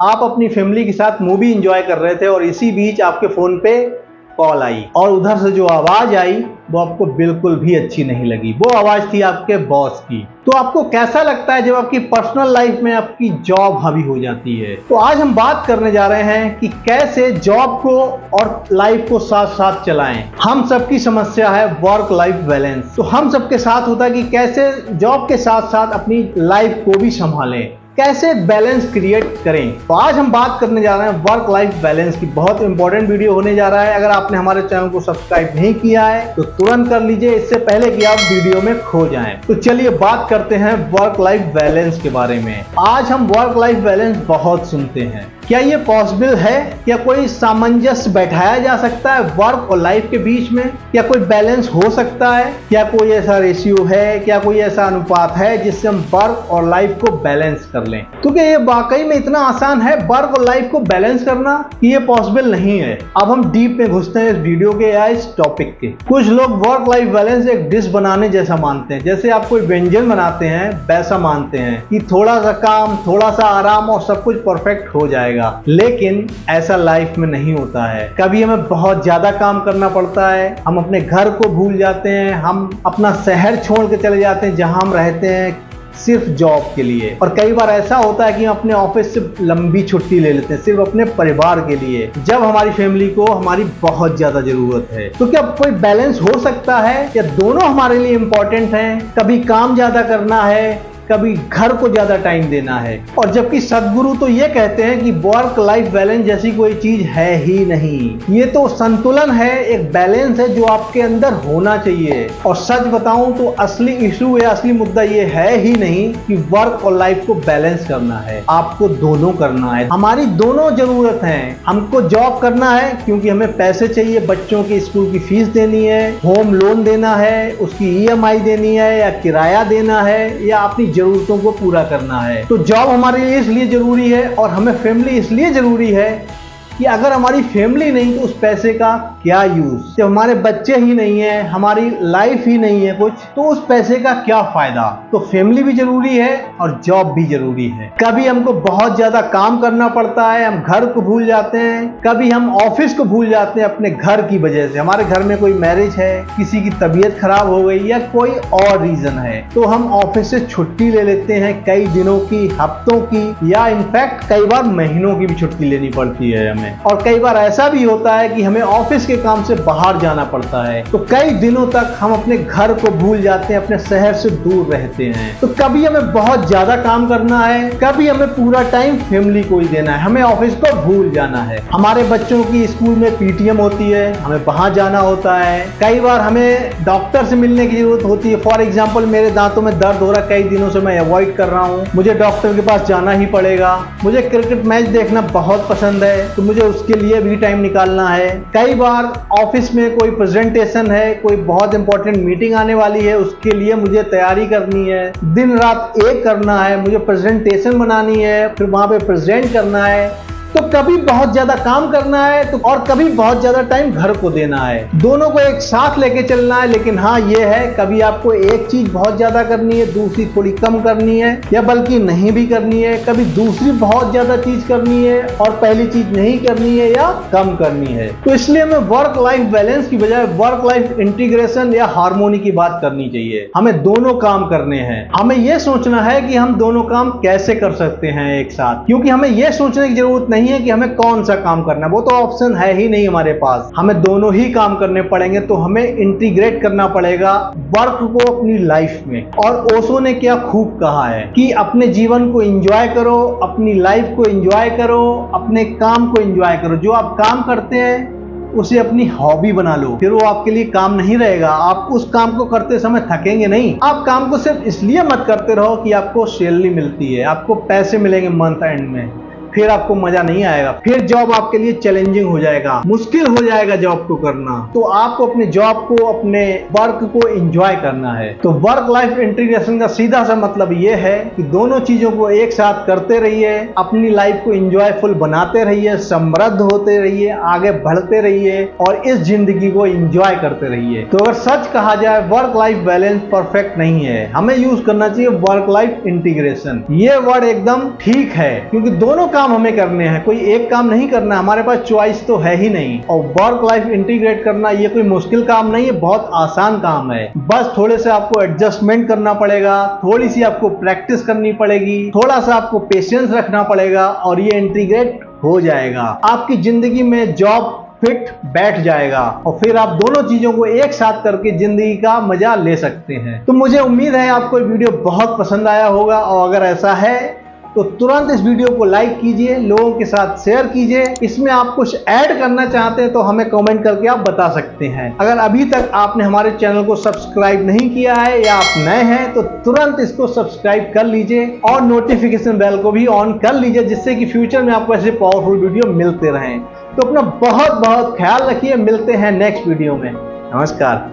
आप अपनी फैमिली के साथ मूवी एंजॉय कर रहे थे और इसी बीच आपके फोन पे कॉल आई और उधर से जो आवाज आई वो आपको बिल्कुल भी अच्छी नहीं लगी। वो आवाज थी आपके बॉस की। तो आपको कैसा लगता है जब आपकी पर्सनल लाइफ में आपकी जॉब हावी हो जाती है? तो आज हम बात करने जा रहे हैं कि कैसे जॉब को और लाइफ को साथ साथ चलाएं। हम सबकी समस्या है वर्क लाइफ बैलेंस। तो हम सबके साथ होता है कि कैसे जॉब के साथ साथ अपनी लाइफ को भी संभालें, कैसे बैलेंस क्रिएट करें। तो आज हम बात करने जा रहे हैं वर्क लाइफ बैलेंस की। बहुत इंपॉर्टेंट वीडियो होने जा रहा है। अगर आपने हमारे चैनल को सब्सक्राइब नहीं किया है तो तुरंत कर लीजिए, इससे पहले कि आप वीडियो में खो जाएं। तो चलिए बात करते हैं वर्क लाइफ बैलेंस के बारे में। आज हम वर्क लाइफ बैलेंस बहुत सुनते हैं। क्या ये पॉसिबल है? क्या कोई सामंजस्य बैठाया जा सकता है वर्क और लाइफ के बीच में? क्या कोई बैलेंस हो सकता है? क्या कोई ऐसा रेशियो है? क्या कोई ऐसा अनुपात है जिससे हम वर्क और लाइफ को बैलेंस कर लें? तो क्या ये वाकई में इतना आसान है वर्क और लाइफ को बैलेंस करना कि ये पॉसिबल नहीं है? अब हम डीप में घुसते हैं इस वीडियो के या इस टॉपिक के। कुछ लोग वर्क लाइफ बैलेंस एक डिश बनाने जैसा मानते हैं। जैसे आप कोई व्यंजन बनाते हैं वैसा मानते हैं कि थोड़ा सा काम, थोड़ा सा आराम और सब कुछ परफेक्ट हो जाएगा। लेकिन ऐसा लाइफ में नहीं होता है। कभी हमें बहुत ज्यादा काम करना पड़ता है, हम अपने घर को भूल जाते हैं, हम अपना शहर छोड़ के चले जाते हैं जहां हम रहते हैं सिर्फ जॉब के लिए। और कई बार ऐसा होता है कि हम अपने ऑफिस से लंबी छुट्टी ले लेते हैं सिर्फ अपने परिवार के लिए, जब हमारी फैमिली को हमारी बहुत ज्यादा जरूरत है। तो क्या कोई बैलेंस हो सकता है या दोनों हमारे लिए इंपॉर्टेंट हैं? कभी काम ज्यादा करना है, कभी घर को ज्यादा टाइम देना है। और जबकि सदगुरु तो ये कहते हैं कि वर्क लाइफ बैलेंस जैसी कोई चीज है ही नहीं। ये तो संतुलन है, एक बैलेंस है जो आपके अंदर होना चाहिए। और सच बताऊं तो असली इशू या असली मुद्दा ये है ही नहीं कि वर्क और लाइफ को बैलेंस करना है। आपको दोनों करना है। हमारी दोनों जरूरत है। हमको जॉब करना है क्योंकि हमें पैसे चाहिए, बच्चों की स्कूल की फीस देनी है, होम लोन देना है, उसकी EMI देनी है या किराया देना है या अपनी जरूरतों को पूरा करना है। तो जॉब हमारे लिए इसलिए जरूरी है और हमें फैमिली इसलिए जरूरी है कि अगर हमारी फैमिली नहीं तो उस पैसे का क्या यूज? जब हमारे बच्चे ही नहीं है, हमारी लाइफ ही नहीं है कुछ, तो उस पैसे का क्या फायदा? तो फैमिली भी जरूरी है और जॉब भी जरूरी है। कभी हमको बहुत ज्यादा काम करना पड़ता है, हम घर को भूल जाते हैं। कभी हम ऑफिस को भूल जाते हैं अपने घर की वजह से। हमारे घर में कोई मैरिज है, किसी की तबीयत खराब हो गई या कोई और रीजन है, तो हम ऑफिस से छुट्टी ले लेते हैं, कई दिनों की, हफ्तों की या इनफैक्ट कई बार महीनों की भी छुट्टी लेनी पड़ती है हमें। और कई बार ऐसा भी होता है कि हमें ऑफिस के काम से बाहर जाना पड़ता है, तो कई दिनों तक हम अपने घर को भूल जाते हैं, अपने शहर से दूर रहते हैं। तो कभी हमें बहुत ज्यादा काम करना है, कभी हमें पूरा टाइम फैमिली को ही देना है, हमें ऑफिस को भूल जाना है। हमारे बच्चों की स्कूल में PTM होती है, हमें वहां जाना होता है। कई बार हमें डॉक्टर से मिलने की जरूरत होती है। फॉर एग्जाम्पल मेरे दांतों में दर्द हो रहा है, कई दिनों से मैं अवॉइड कर रहा हूँ, मुझे डॉक्टर के पास जाना ही पड़ेगा। मुझे क्रिकेट मैच देखना बहुत पसंद है तो मुझे उसके लिए भी टाइम निकालना है। कई बार ऑफिस में कोई प्रेजेंटेशन है, कोई बहुत इंपॉर्टेंट मीटिंग आने वाली है, उसके लिए मुझे तैयारी करनी है, दिन रात एक करना है, मुझे प्रेजेंटेशन बनानी है, फिर वहां पे प्रेजेंट करना है। तो कभी बहुत ज्यादा काम करना है तो और कभी बहुत ज्यादा टाइम घर को देना है। दोनों को एक साथ लेके चलना है। लेकिन हाँ ये है, कभी आपको एक चीज बहुत ज्यादा करनी है, दूसरी थोड़ी कम करनी है या बल्कि नहीं भी करनी है। कभी दूसरी बहुत ज्यादा चीज करनी है और पहली चीज नहीं करनी है या कम करनी है। तो इसलिए हमें वर्क लाइफ बैलेंस की बजाय वर्क लाइफ इंटीग्रेशन या हार्मोनी की बात करनी चाहिए। हमें दोनों काम करने हैं। हमें यह सोचना है कि हम दोनों काम कैसे कर सकते हैं एक साथ, क्योंकि हमें यह सोचने की जरूरत नहीं है कि हमें कौन सा काम करना है, वो तो ऑप्शन है ही नहीं हमारे पास। हमें दोनों ही काम करने पड़ेंगे। तो हमें इंटीग्रेट करना पड़ेगा वर्क को अपनी लाइफ में। और ओशो ने क्या खूब कहा है कि अपने जीवन को एंजॉय करो, अपनी लाइफ को एंजॉय करो, अपने काम को एंजॉय करो। जो आप काम करते हैं उसे अपनी हॉबी बना लो, फिर वो आपके लिए काम नहीं रहेगा। आप उस काम को करते समय थकेंगे नहीं। आप काम को सिर्फ इसलिए मत करते रहो कि आपको सैलरी मिलती है, आपको पैसे मिलेंगे मंथ एंड में, फिर आपको मजा नहीं आएगा, फिर जॉब आपके लिए चैलेंजिंग हो जाएगा, मुश्किल हो जाएगा जॉब को करना। तो आपको अपने जॉब को, अपने वर्क को एंजॉय करना है। तो वर्क लाइफ इंटीग्रेशन का सीधा सा मतलब ये है कि दोनों चीजों को एक साथ करते रहिए, अपनी लाइफ को एंजॉयफुल बनाते रहिए, समृद्ध होते रहिए, आगे बढ़ते रहिए और इस जिंदगी को एंजॉय करते रहिए। तो अगर सच कहा जाए वर्क लाइफ बैलेंस परफेक्ट नहीं है, हमें यूज करना चाहिए वर्क लाइफ इंटीग्रेशन। ये वर्ड एकदम ठीक है क्योंकि दोनों काम काम हमें करने हैं, कोई एक काम नहीं करना, हमारे पास चॉइस तो है ही नहीं। और वर्क लाइफ इंटीग्रेट करना ये कोई मुश्किल काम नहीं है, बहुत आसान काम है। बस थोड़े से आपको एडजस्टमेंट करना पड़ेगा, थोड़ी सी आपको प्रैक्टिस करनी पड़ेगी, थोड़ा सा आपको पेशेंस रखना पड़ेगा और ये इंटीग्रेट हो जाएगा। आपकी जिंदगी में जॉब फिट बैठ जाएगा और फिर आप दोनों चीजों को एक साथ करके जिंदगी का मजा ले सकते हैं। तो मुझे उम्मीद है आपको ये वीडियो बहुत पसंद आया होगा, और अगर ऐसा है तो तुरंत इस वीडियो को लाइक कीजिए, लोगों के साथ शेयर कीजिए। इसमें आप कुछ ऐड करना चाहते हैं तो हमें कमेंट करके आप बता सकते हैं। अगर अभी तक आपने हमारे चैनल को सब्सक्राइब नहीं किया है या आप नए हैं तो तुरंत इसको सब्सक्राइब कर लीजिए और नोटिफिकेशन बेल को भी ऑन कर लीजिए, जिससे कि फ्यूचर में आपको ऐसे पावरफुल वीडियो मिलते रहें। तो अपना बहुत बहुत ख्याल रखिए, मिलते हैं नेक्स्ट वीडियो में। नमस्कार।